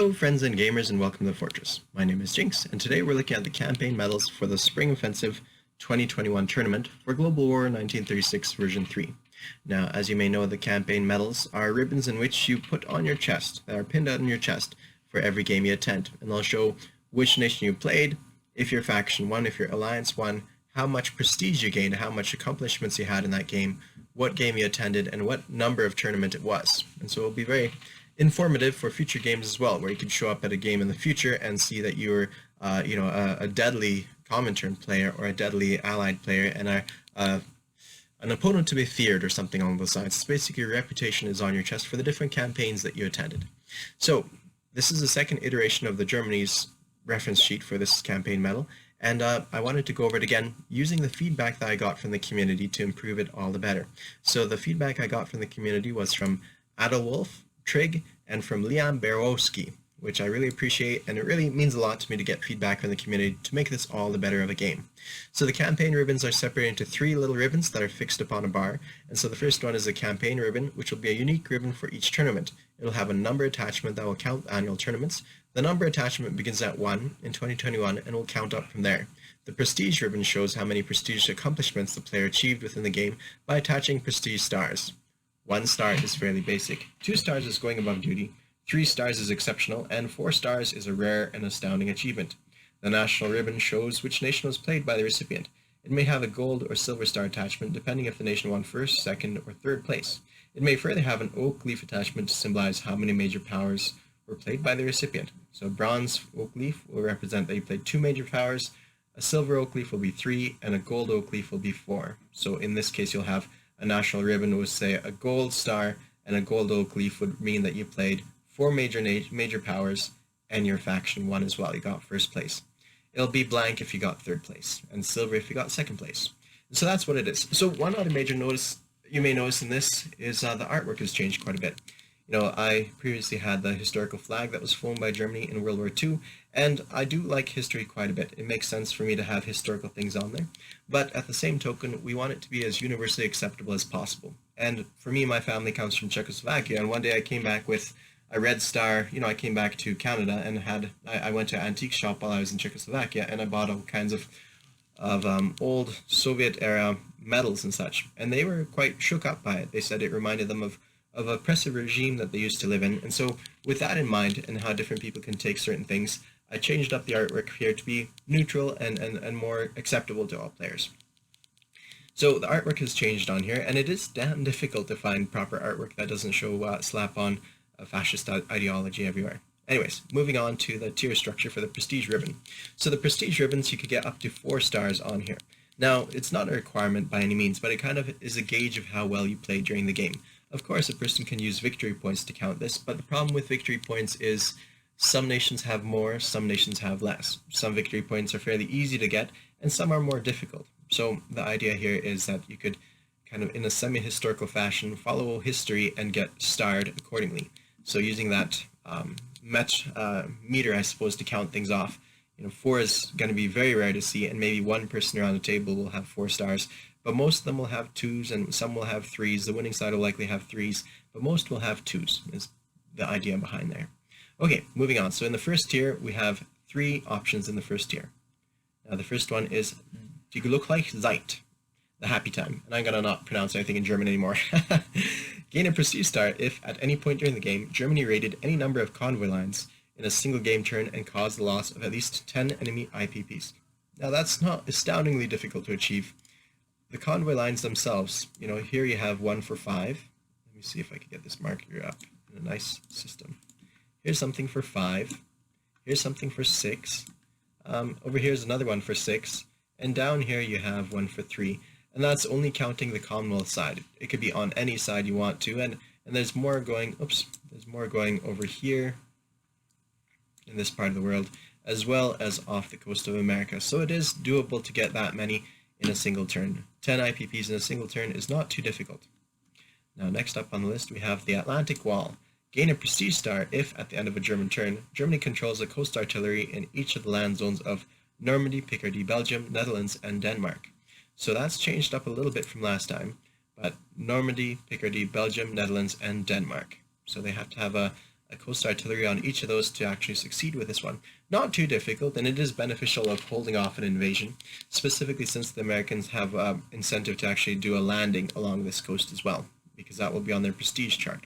Hello friends and gamers, and welcome to the Fortress. My name is Jinx, and today we're looking at the campaign medals for the Spring Offensive 2021 tournament for Global War 1936 version 3. Now, as you may know, the campaign medals are ribbons in which you put on your chest, that are pinned on your chest for every game you attend, and they'll show which nation you played, if your faction won, if your alliance won, how much prestige you gained, how much accomplishments you had in that game, what game you attended, and what number of tournament it was. And so it'll be very informative for future games as well, where you can show up at a game in the future and see that you're, a deadly Comintern player or a deadly Allied player and are an opponent to be feared or something along those lines. So basically, your reputation is on your chest for the different campaigns that you attended. So this is the second iteration of the Germany's reference sheet for this campaign medal, and I wanted to go over it again using the feedback that I got from the community to improve it all the better. So the feedback I got from the community was from Adolwolf, Trig, and from Liam Berowski, which I really appreciate, and it really means a lot to me to get feedback from the community to make this all the better of a game. So the campaign ribbons are separated into 3 little ribbons that are fixed upon a bar, and so the first one is a campaign ribbon, which will be a unique ribbon for each tournament. It'll have a number attachment that will count annual tournaments. The number attachment begins at 1 in 2021 and will count up from there. The prestige ribbon shows how many prestigious accomplishments the player achieved within the game by attaching prestige stars. 1 star is fairly basic, 2 stars is going above duty, 3 stars is exceptional, and 4 stars is a rare and astounding achievement. The national ribbon shows which nation was played by the recipient. It may have a gold or silver star attachment depending if the nation won first, second, or third place. It may further have an oak leaf attachment to symbolize how many major powers were played by the recipient. So a bronze oak leaf will represent that you played 2 major powers, a silver oak leaf will be 3, and a gold oak leaf will be 4. So in this case you'll have a national ribbon with, say, a gold star and a gold oak leaf would mean that you played 4 major powers and your faction won as well. You got first place. It'll be blank if you got third place, and silver if you got second place. And so that's what it is. So one other major notice you may notice in this is the artwork has changed quite a bit. You know, I previously had the historical flag that was flown by Germany in World War II, and I do like history quite a bit. It makes sense for me to have historical things on there, but at the same token, we want it to be as universally acceptable as possible. And for me, my family comes from Czechoslovakia, and one day I came back with a red star. You know, I came back to Canada and I went to an antique shop while I was in Czechoslovakia, and I bought all kinds of old Soviet-era medals and such, and they were quite shook up by it. They said it reminded them of a oppressive regime that they used to live in. And so with that in mind and how different people can take certain things, I changed up the artwork here to be neutral and more acceptable to all players. So the artwork has changed on here, and it is damn difficult to find proper artwork that doesn't show slap on a fascist ideology everywhere. Anyways, moving on to the tier structure for the prestige ribbon. So the prestige ribbons, you could get up to 4 stars on here. Now, it's not a requirement by any means, but it kind of is a gauge of how well you played during the game. Of course, a person can use victory points to count this, but the problem with victory points is some nations have more, some nations have less. Some victory points are fairly easy to get, and some are more difficult. So the idea here is that you could kind of, in a semi-historical fashion, follow history and get starred accordingly. So using that meter, I suppose, to count things off. You know, 4 is going to be very rare to see, and maybe one person around the table will have 4 stars. But most of them will have 2s and some will have 3s. The winning side will likely have 3s, but most will have 2s, is the idea behind there. Okay, moving on. So in the first tier, we have 3 options in the first tier. Now the first one is Die Zeit, the happy time. And I'm going to not pronounce anything in German anymore. Gain a prestige star if, at any point during the game, Germany raided any number of convoy lines in a single game turn and caused the loss of at least 10 enemy IPPs. Now that's not astoundingly difficult to achieve. The convoy lines themselves, you know, here you have 1 for 5. Let me see if I can get this marker up in a nice system. Here's something for 5. Here's something for 6. Over here's another one for 6. And down here you have 1 for 3. And that's only counting the Commonwealth side. It could be on any side you want to. And there's more going, there's more going over here in this part of the world, as well as off the coast of America. So it is doable to get that many in a single turn. 10 IPPs in a single turn is not too difficult. Now next up on the list we have the Atlantic Wall. Gain a prestige star if, at the end of a German turn, Germany controls the coast artillery in each of the land zones of Normandy, Picardy, Belgium, Netherlands, and Denmark. So that's changed up a little bit from last time, but Normandy, Picardy, Belgium, Netherlands, and Denmark. So they have to have a a coast artillery on each of those to actually succeed with this one. Not too difficult, and it is beneficial of holding off an invasion, specifically since the Americans have incentive to actually do a landing along this coast as well, because that will be on their prestige chart.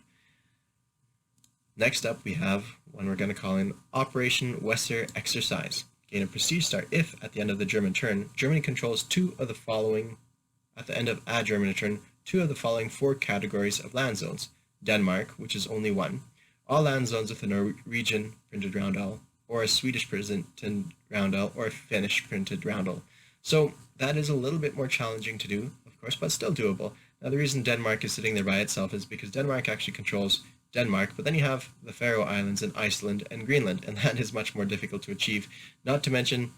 Next up, we have one we're going to call in Operation Weser Exercise. Gain a prestige star if, at the end of the German turn, Germany controls two of the following 4 categories of land zones. Denmark, which is only 1, all land zones with a Norwegian printed roundel, or a Swedish printed roundel, or a Finnish printed roundel. So that is a little bit more challenging to do, of course, but still doable. Now the reason Denmark is sitting there by itself is because Denmark actually controls Denmark, but then you have the Faroe Islands and Iceland and Greenland, and that is much more difficult to achieve. Not to mention,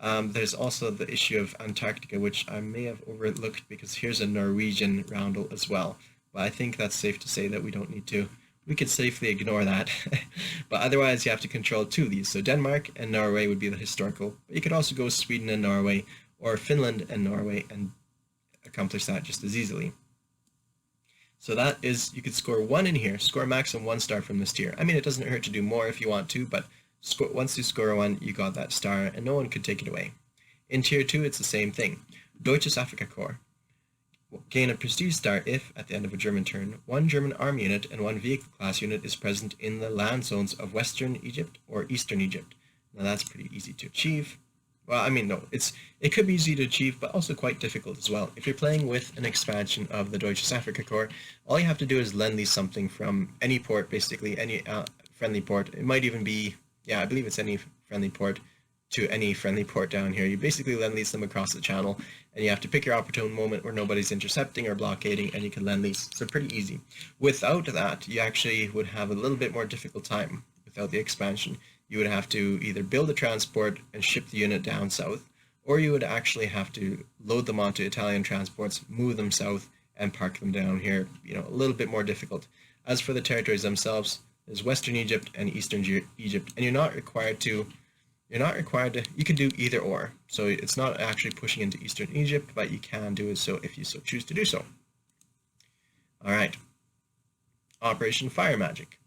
there's also the issue of Antarctica, which I may have overlooked because here's a Norwegian roundel as well. But I think that's safe to say that we don't need to. We could safely ignore that. But otherwise, you have to control 2 of these. So Denmark and Norway would be the historical. But you could also go Sweden and Norway, or Finland and Norway, and accomplish that just as easily. So that is, you could score 1 in here, score a maximum 1 star from this tier. I mean, it doesn't hurt to do more if you want to, but once you score 1, you got that star, and no one could take it away. In tier 2, it's the same thing. Deutsches Afrika Korps. Gain a prestige star if, at the end of a German turn, 1 German army unit and 1 vehicle class unit is present in the land zones of Western Egypt or Eastern Egypt. Now that's pretty easy to achieve. Well, I mean, no, it could be easy to achieve, but also quite difficult as well. If you're playing with an expansion of the Deutsches Afrika Korps, all you have to do is lend these something from any port, basically, any friendly port. It might even be, yeah, I believe it's any friendly port to any friendly port down here. You basically lend lease them across the channel, and you have to pick your opportune moment where nobody's intercepting or blockading, and you can lend lease. So pretty easy. Without that, you actually would have a little bit more difficult time without the expansion. You would have to either build a transport and ship the unit down south, or you would actually have to load them onto Italian transports, move them south, and park them down here. You know, a little bit more difficult. As for the territories themselves, there's Western Egypt and Eastern Egypt, and you're not required to, you can do either or. So it's not actually pushing into Eastern Egypt, but you can do it so if you so choose to do so. All right. Operation Fire Magic.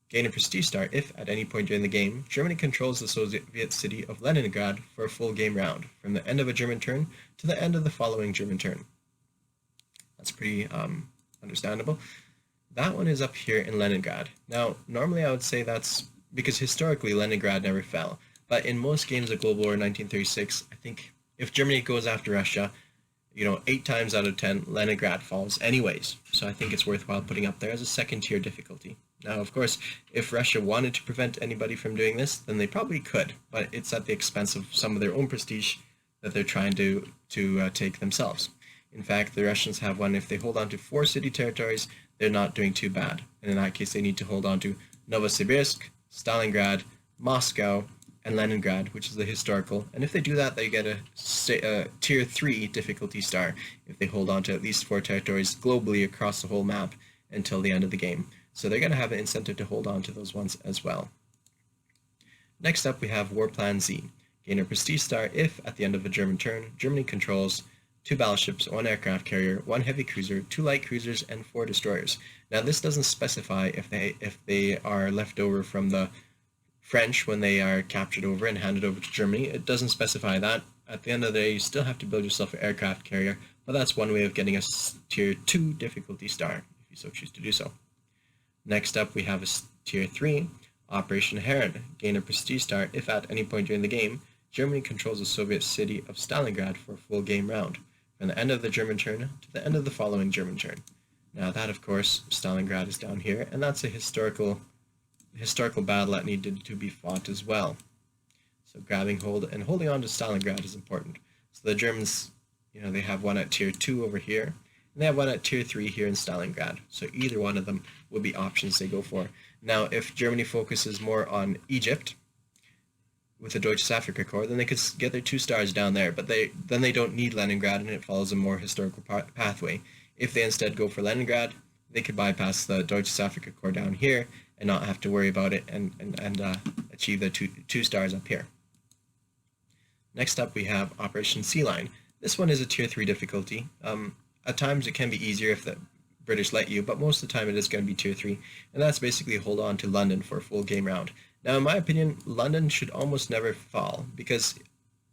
Gain a prestige star if, at any point during the game, Germany controls the Soviet city of Leningrad for a full game round, from the end of a German turn to the end of the following German turn. That's pretty understandable. That one is up here in Leningrad. Now, normally I would say that's because historically Leningrad never fell, but in most games of Global War 1936, I think if Germany goes after Russia, 8 times out of 10, Leningrad falls anyways. So I think it's worthwhile putting up there as a second tier difficulty. Now, of course, if Russia wanted to prevent anybody from doing this, then they probably could, but it's at the expense of some of their own prestige that they're trying to take themselves. In fact, the Russians have one, if they hold on to 4 city territories, they're not doing too bad. And in that case, they need to hold on to Novosibirsk, Stalingrad, Moscow, and Leningrad, which is the historical. And if they do that, they get a tier 3 difficulty star if they hold on to at least 4 territories globally across the whole map until the end of the game. So they're going to have an incentive to hold on to those ones as well. Next up, we have War Plan Z. Gain a prestige star if, at the end of a German turn, Germany controls 2 battleships, 1 aircraft carrier, 1 heavy cruiser, 2 light cruisers, and 4 destroyers. Now, this doesn't specify if they are left over from the French when they are captured over and handed over to Germany. It doesn't specify that. At the end of the day, you still have to build yourself an aircraft carrier, but that's one way of getting a tier 2 difficulty star, if you so choose to do so. Next up, we have a tier 3, Operation Heron. Gain a prestige star if at any point during the game, Germany controls the Soviet city of Stalingrad for a full game round, from the end of the German turn to the end of the following German turn. Now that, of course, Stalingrad is down here, and that's a historical battle that needed to be fought as well. So grabbing hold and holding on to Stalingrad is important. So the Germans, they have one at tier 2 over here, and they have one at tier 3 here in Stalingrad. So either one of them would be options they go for. Now, if Germany focuses more on Egypt with the Deutsches Afrika Korps, then they could get their 2 stars down there, but then they don't need Leningrad, and it follows a more historical pathway. If they instead go for Leningrad, they could bypass the Deutsches Afrika Korps down here and not have to worry about it and achieve the 2 stars up here. Next up, we have Operation Sea Line. This one is a tier 3 difficulty. At times it can be easier if the British let you, but most of the time it is going to be tier 3, and that's basically hold on to London for a full game round. Now, in my opinion, London should almost never fall, because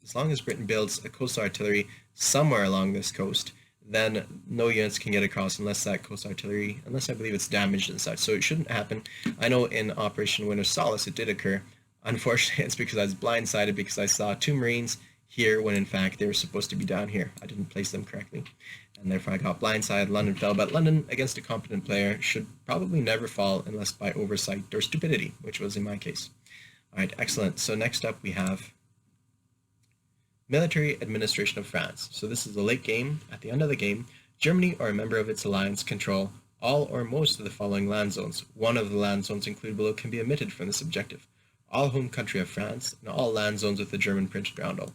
as long as Britain builds a coastal artillery somewhere along this coast, then no units can get across unless that coastal artillery, unless I believe it's damaged and such. So it shouldn't happen. I know in Operation Winter Solace it did occur. Unfortunately, it's because I was blindsided because I saw 2 Marines here when in fact they were supposed to be down here. I didn't place them correctly, and therefore I got blindsided. London fell, but London against a competent player should probably never fall unless by oversight or stupidity, which was in my case. Alright, excellent. So next up we have Military Administration of France. So this is the late game. At the end of the game, Germany or a member of its alliance control all or most of the following land zones. One of the land zones included below can be omitted from this objective. All home country of France, and all land zones with the German printed roundel.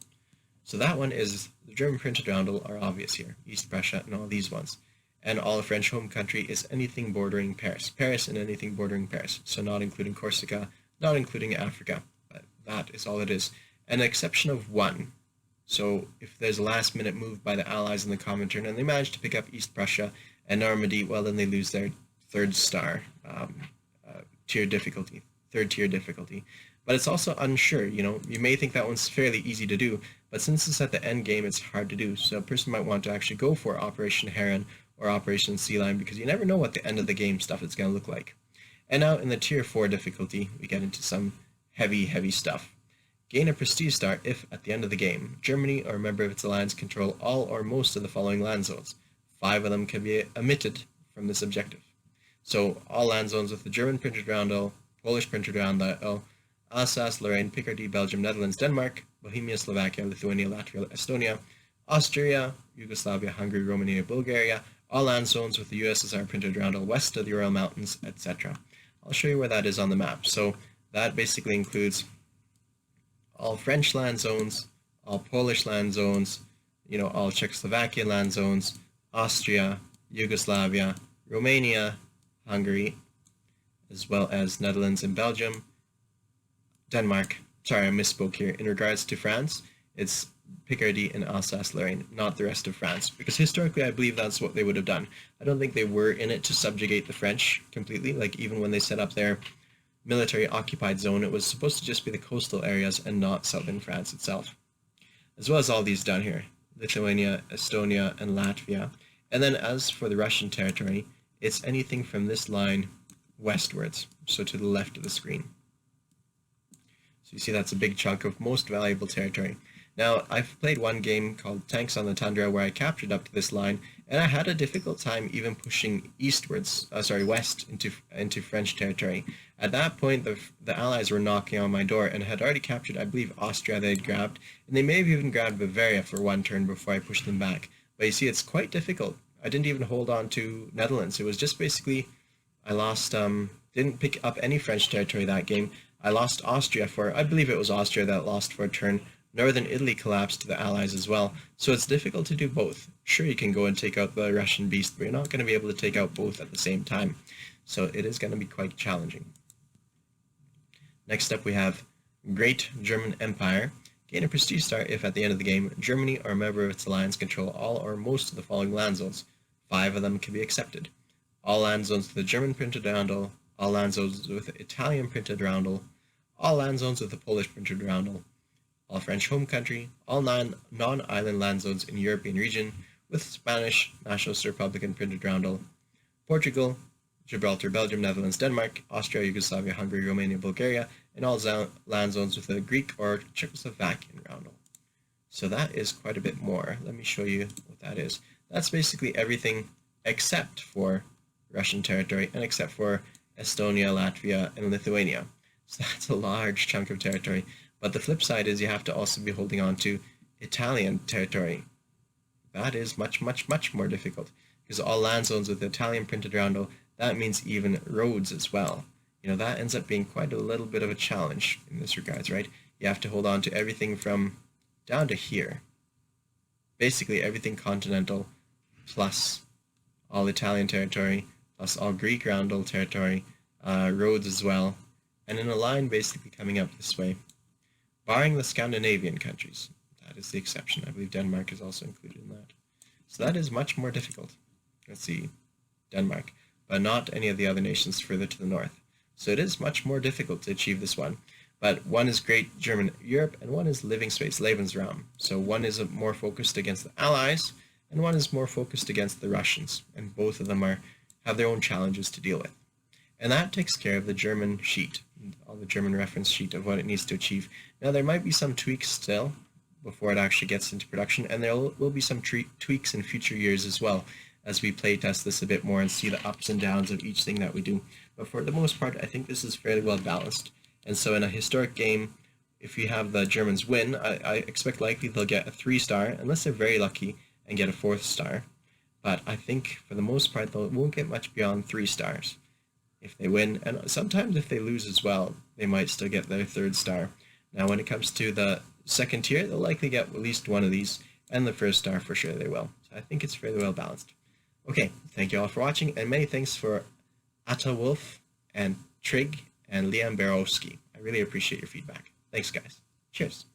So that one is, the German printed roundel are obvious here, East Prussia and all these ones. And all French home country is anything bordering Paris. Paris and anything bordering Paris. So not including Corsica, not including Africa, but that is all it is. An exception of one. So if there's a last minute move by the Allies in the Comintern and they manage to pick up East Prussia and Normandy, well then they lose their third tier difficulty. But it's also unsure, you may think that one's fairly easy to do, but since it's at the end game, it's hard to do. So a person might want to actually go for Operation Heron or Operation Sea Lion because you never know what the end of the game stuff is going to look like. And now in the tier 4 difficulty, we get into some heavy stuff. Gain a prestige star if, at the end of the game, Germany or a member of its alliance control all or most of the following land zones. 5 of them can be omitted from this objective. So all land zones with the German printed roundel, Polish printed roundel, Alsace, Lorraine, Picardy, Belgium, Netherlands, Denmark, Bohemia, Slovakia, Lithuania, Latvia, Estonia, Austria, Yugoslavia, Hungary, Romania, Bulgaria, all land zones with the USSR printed roundel west of the Ural Mountains, etc. I'll show you where that is on the map. So that basically includes all French land zones, all Polish land zones, all Czechoslovakian land zones, Austria, Yugoslavia, Romania, Hungary, as well as Netherlands and Belgium, Denmark. Sorry, I misspoke here. In regards to France, it's Picardy and Alsace-Lorraine, not the rest of France, because historically I believe that's what they would have done. I don't think they were in it to subjugate the French completely. Like even when they set up their military occupied zone, it was supposed to just be the coastal areas and not southern France itself, as well as all these down here, Lithuania, Estonia, and Latvia. And then as for the Russian territory, it's anything from this line westwards, so to the left of the screen. So you see that's a big chunk of most valuable territory. Now, I've played one game called Tanks on the Tundra where I captured up to this line, and I had a difficult time even pushing west into French territory. At that point, the Allies were knocking on my door and had already captured, I believe, Austria they'd grabbed, and they may have even grabbed Bavaria for one turn before I pushed them back. But you see, it's quite difficult. I didn't even hold on to Netherlands. It was just basically, I lost, didn't pick up any French territory that game. I lost Austria I believe it was Austria that lost for a turn. Northern Italy collapsed to the Allies as well, so it's difficult to do both. Sure, you can go and take out the Russian beast, but you're not going to be able to take out both at the same time, so it is going to be quite challenging. Next up we have Great German Empire. Gain a prestige star if at the end of the game, Germany or a member of its alliance control all or most of the following land zones. 5 of them can be accepted. All land zones with the German printed roundel, all land zones with the Italian printed roundel, all land zones with the Polish printed roundel, all French home country, all non-island land zones in European region with Spanish Nationalist Republican printed roundel, Portugal, Gibraltar, Belgium, Netherlands, Denmark, Austria, Yugoslavia, Hungary, Romania, Bulgaria, and all land zones with a Greek or Czechoslovakian roundel. So that is quite a bit more. Let me show you what that is. That's basically everything except for Russian territory and except for Estonia, Latvia, and Lithuania. So that's a large chunk of territory. But the flip side is you have to also be holding on to Italian territory. That is much more difficult, because all land zones with the Italian printed roundel, that means even roads as well. That ends up being quite a little bit of a challenge in this regards, right? You have to hold on to everything from down to here. Basically everything continental, plus all Italian territory, plus all Greek roundel territory, roads as well, and in a line basically coming up this way. Barring the Scandinavian countries. That is the exception. I believe Denmark is also included in that. So that is much more difficult. Let's see. Denmark, but not any of the other nations further to the north. So it is much more difficult to achieve this one. But one is Great German Europe, and one is living space, Lebensraum. So one is more focused against the Allies, and one is more focused against the Russians, and both of them have their own challenges to deal with. And that takes care of the German sheet, all the German reference sheet of what it needs to achieve. Now there might be some tweaks still before it actually gets into production, and there will be some tweaks in future years as well, as we play test this a bit more and see the ups and downs of each thing that we do. But for the most part, I think this is fairly well balanced. And so in a historic game, if you have the Germans win, I expect likely they'll get a 3-star, unless they're very lucky and get a 4th star. But I think for the most part, they won't get much beyond 3 stars if they win. And sometimes if they lose as well, they might still get their 3rd star. Now when it comes to the 2nd tier, they'll likely get at least one of these, and the 1st star for sure they will. So I think it's fairly well balanced. Okay, thank you all for watching, and many thanks for Atta Wolf and Trig and Liam Barowski. I really appreciate your feedback. Thanks, guys. Cheers.